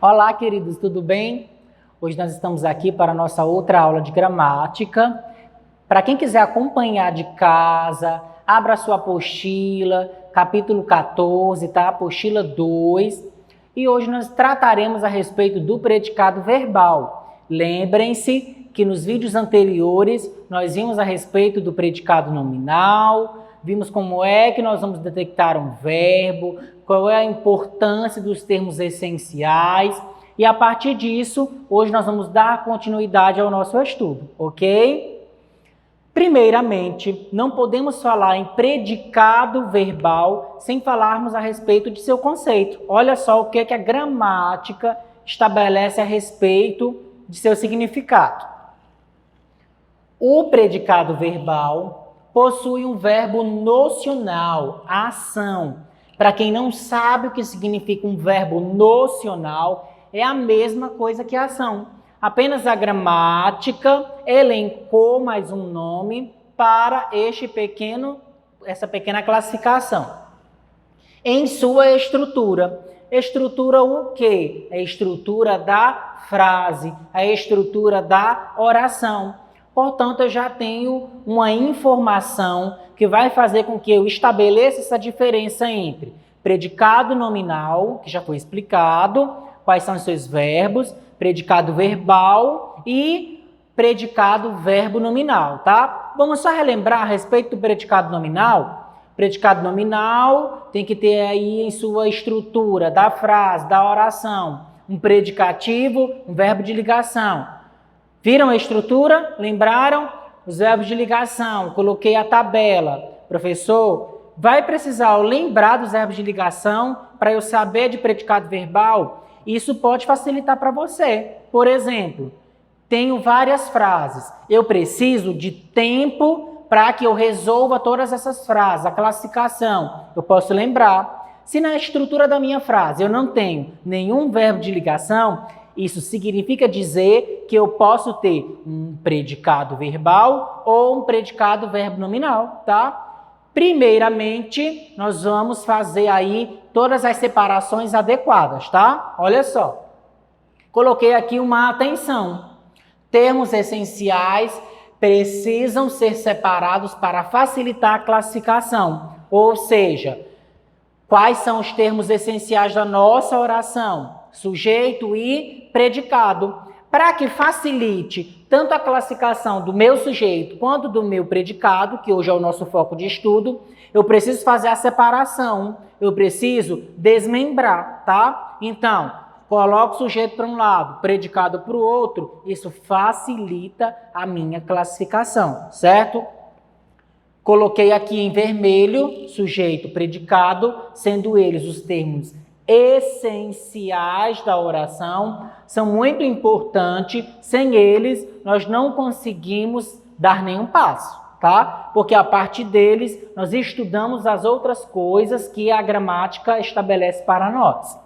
Olá, queridos, tudo bem? Hoje nós estamos aqui para a nossa outra aula de gramática. Para quem quiser acompanhar de casa, abra a sua apostila, capítulo 14, tá? Apostila 2. E hoje nós trataremos a respeito do predicado verbal. Lembrem-se que nos vídeos anteriores nós vimos a respeito do predicado nominal, vimos como é que nós vamos detectar um verbo, qual é a importância dos termos essenciais. E a partir disso, hoje nós vamos dar continuidade ao nosso estudo, ok? Primeiramente, não podemos falar em predicado verbal sem falarmos a respeito de seu conceito. Olha só o que a gramática estabelece a respeito de seu significado. O predicado verbal possui um verbo nocional, ação. Para quem não sabe o que significa um verbo nocional, é a mesma coisa que a ação. Apenas a gramática elencou mais um nome para essa pequena classificação. Em sua estrutura. Estrutura o quê? A estrutura da frase, a estrutura da oração. Portanto, eu já tenho uma informação que vai fazer com que eu estabeleça essa diferença entre predicado nominal, que já foi explicado, quais são os seus verbos, predicado verbal e predicado verbo nominal, tá? Vamos só relembrar a respeito do predicado nominal. Predicado nominal tem que ter aí em sua estrutura da frase, da oração, um predicativo, um verbo de ligação. Viram a estrutura? Lembraram? Os verbos de ligação. Coloquei a tabela. Professor, vai precisar lembrar dos verbos de ligação para eu saber de predicado verbal? Isso pode facilitar para você. Por exemplo, tenho várias frases. Eu preciso de tempo para que eu resolva todas essas frases. A classificação. Eu posso lembrar. Se na estrutura da minha frase eu não tenho nenhum verbo de ligação, isso significa dizer que eu posso ter um predicado verbal ou um predicado verbo nominal, tá? Primeiramente, nós vamos fazer aí todas as separações adequadas, tá? Olha só. Coloquei aqui uma atenção. Termos essenciais precisam ser separados para facilitar a classificação. Ou seja, quais são os termos essenciais da nossa oração? Sujeito e predicado. Para que facilite tanto a classificação do meu sujeito quanto do meu predicado, que hoje é o nosso foco de estudo, eu preciso fazer a separação, eu preciso desmembrar, tá? Então, coloco o sujeito para um lado, predicado para o outro, isso facilita a minha classificação, certo? Coloquei aqui em vermelho, sujeito, predicado, sendo eles os termos essenciais da oração, são muito importantes, sem eles nós não conseguimos dar nenhum passo, tá? Porque a partir deles nós estudamos as outras coisas que a gramática estabelece para nós.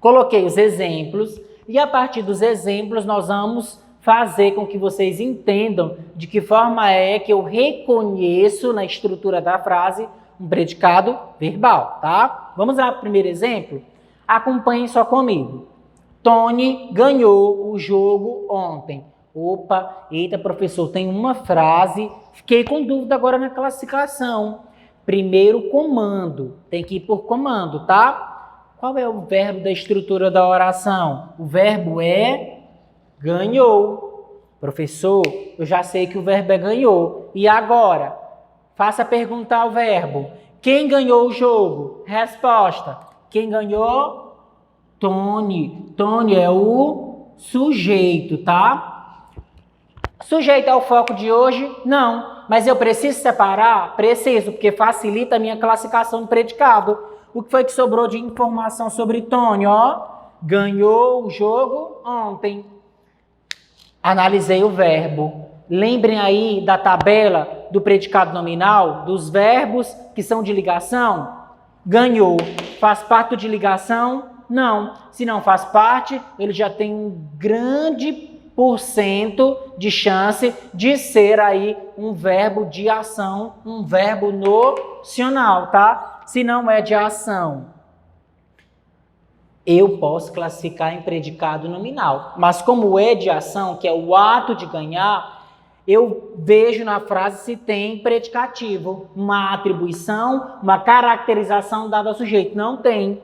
Coloquei os exemplos e a partir dos exemplos nós vamos fazer com que vocês entendam de que forma é que eu reconheço na estrutura da frase um predicado verbal, tá? Vamos ao primeiro exemplo? Acompanhem só comigo. Tony ganhou o jogo ontem. Opa, eita, professor, tem uma frase. Fiquei com dúvida agora na classificação. Primeiro comando. Tem que ir por comando, tá? Qual é o verbo da estrutura da oração? O verbo é ganhou. Professor, eu já sei que o verbo é ganhou. E agora? Faça perguntar o verbo. Quem ganhou o jogo? Resposta. Quem ganhou? Tony. Tony é o sujeito, tá? Sujeito é o foco de hoje? Não. Mas eu preciso separar? Preciso, porque facilita a minha classificação do predicado. O que foi que sobrou de informação sobre Tony? Ó, ganhou o jogo ontem. Analisei o verbo. Lembrem aí da tabela do predicado nominal, dos verbos que são de ligação? Ganhou. Faz parte de ligação? Não. Se não faz parte, ele já tem um grande porcento de chance de ser aí um verbo de ação, um verbo nocional, tá? Se não é de ação eu posso classificar em predicado nominal. Mas como o é de ação, que é o ato de ganhar, eu vejo na frase se tem predicativo, uma atribuição, uma caracterização dada ao sujeito. Não tem.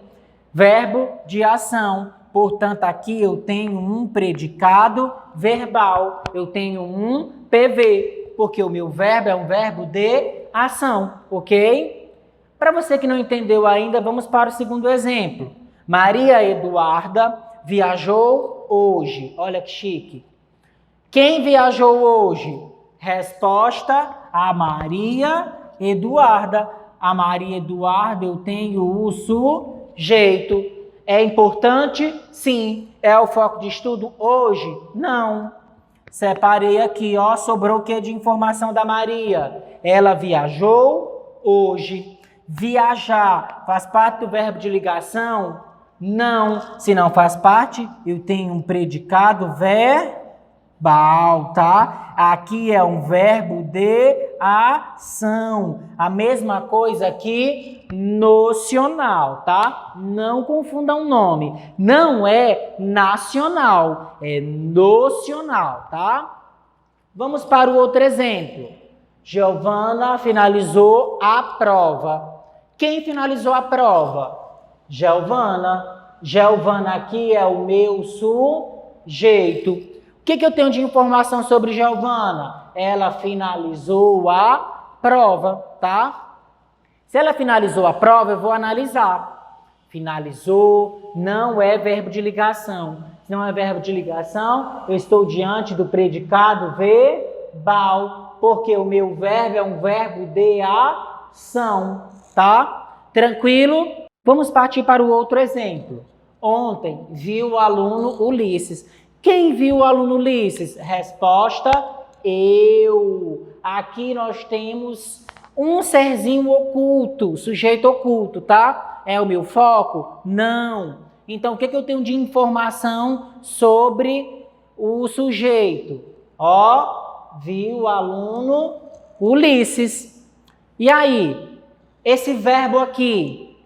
Verbo de ação. Portanto, aqui eu tenho um predicado verbal. Eu tenho um PV, porque o meu verbo é um verbo de ação, ok? Para você que não entendeu ainda, vamos para o segundo exemplo. Maria Eduarda viajou hoje. Olha que chique. Quem viajou hoje? Resposta: a Maria Eduarda. A Maria Eduarda, eu tenho o sujeito. É importante? Sim. É o foco de estudo hoje? Não. Separei aqui, ó, sobrou o que de informação da Maria? Ela viajou hoje. Viajar faz parte do verbo de ligação? Não. Se não faz parte, eu tenho um predicado verbal, tá? Aqui é um verbo de ação. A mesma coisa aqui, nocional, tá? Não confundam o nome. Não é nacional, é nocional, tá? Vamos para o outro exemplo. Giovana finalizou a prova. Quem finalizou a prova? Giovana. Giovana aqui é o meu sujeito. O que eu tenho de informação sobre Giovana? Ela finalizou a prova, tá? Se ela finalizou a prova, eu vou analisar. Finalizou não é verbo de ligação. Se não é verbo de ligação, eu estou diante do predicado verbal, porque o meu verbo é um verbo de ação, tá? Tranquilo? Vamos partir para o outro exemplo. Ontem viu o aluno Ulisses. Quem viu o aluno Ulisses? Resposta: eu. Aqui nós temos um serzinho oculto, sujeito oculto, tá? É o meu foco? Não. Então, o que eu tenho de informação sobre o sujeito? Ó, viu o aluno Ulisses. E aí, esse verbo aqui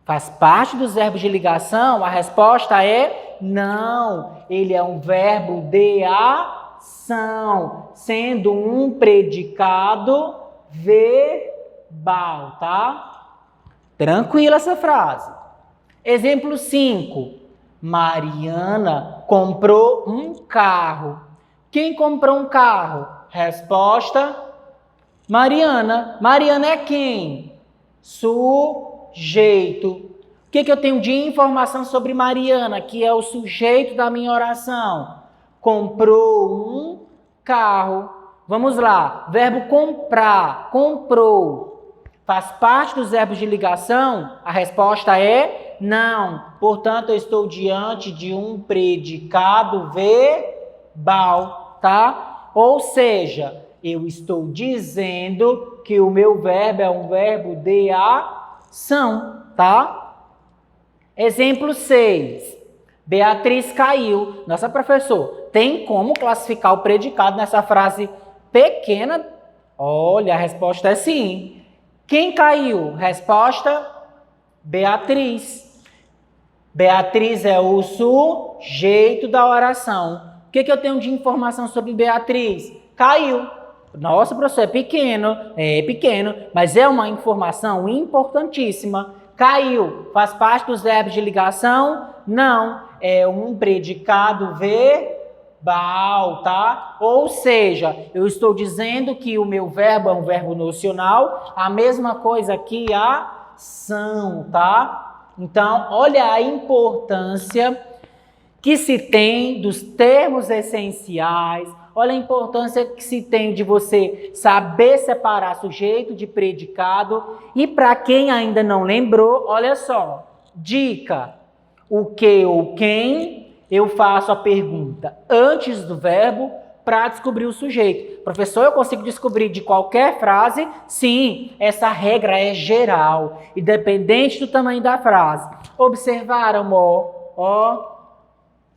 faz parte dos verbos de ligação? A resposta é não. Ele é um verbo de ação, sendo um predicado verbal, tá? Tranquila essa frase. Exemplo 5. Mariana comprou um carro. Quem comprou um carro? Resposta: Mariana. Mariana é quem? Sujeito. O que eu tenho de informação sobre Mariana, que é o sujeito da minha oração? Comprou um carro. Vamos lá. Verbo comprar. Comprou. Faz parte dos verbos de ligação? A resposta é não. Portanto, eu estou diante de um predicado verbal, tá? Ou seja, eu estou dizendo que o meu verbo é um verbo de ação, tá? Exemplo 6. Beatriz caiu. Nossa, professor, tem como classificar o predicado nessa frase pequena? Olha, a resposta é sim. Quem caiu? Resposta: Beatriz. Beatriz é o sujeito da oração. O que eu tenho de informação sobre Beatriz? Caiu. Nossa, professor, é pequeno, mas é uma informação importantíssima. Caiu. Faz parte dos verbos de ligação? Não. É um predicado verbal, tá? Ou seja, eu estou dizendo que o meu verbo é um verbo nocional, a mesma coisa aqui, ação, tá? Então, olha a importância que se tem dos termos essenciais, olha a importância que se tem de você saber separar sujeito de predicado. E para quem ainda não lembrou, olha só, dica: o que ou quem, eu faço a pergunta antes do verbo para descobrir o sujeito. Professor, eu consigo descobrir de qualquer frase? Sim, essa regra é geral, independente do tamanho da frase. Observaram, ó?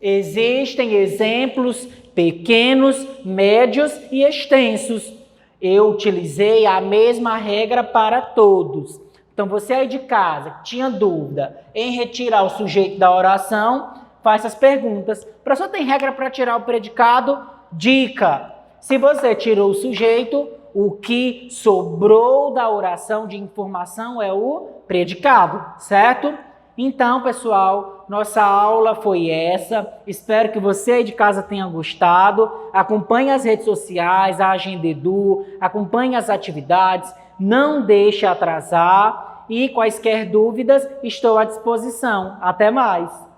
Existem exemplos pequenos, médios e extensos. Eu utilizei a mesma regra para todos. Então, você aí de casa que tinha dúvida em retirar o sujeito da oração, faz essas perguntas. Professor, tem regra para tirar o predicado? Dica: se você tirou o sujeito, o que sobrou da oração de informação é o predicado, certo? Então, pessoal, nossa aula foi essa. Espero que você aí de casa tenha gostado. Acompanhe as redes sociais, a Agenda Edu, acompanhe as atividades, não deixe atrasar e quaisquer dúvidas, estou à disposição. Até mais!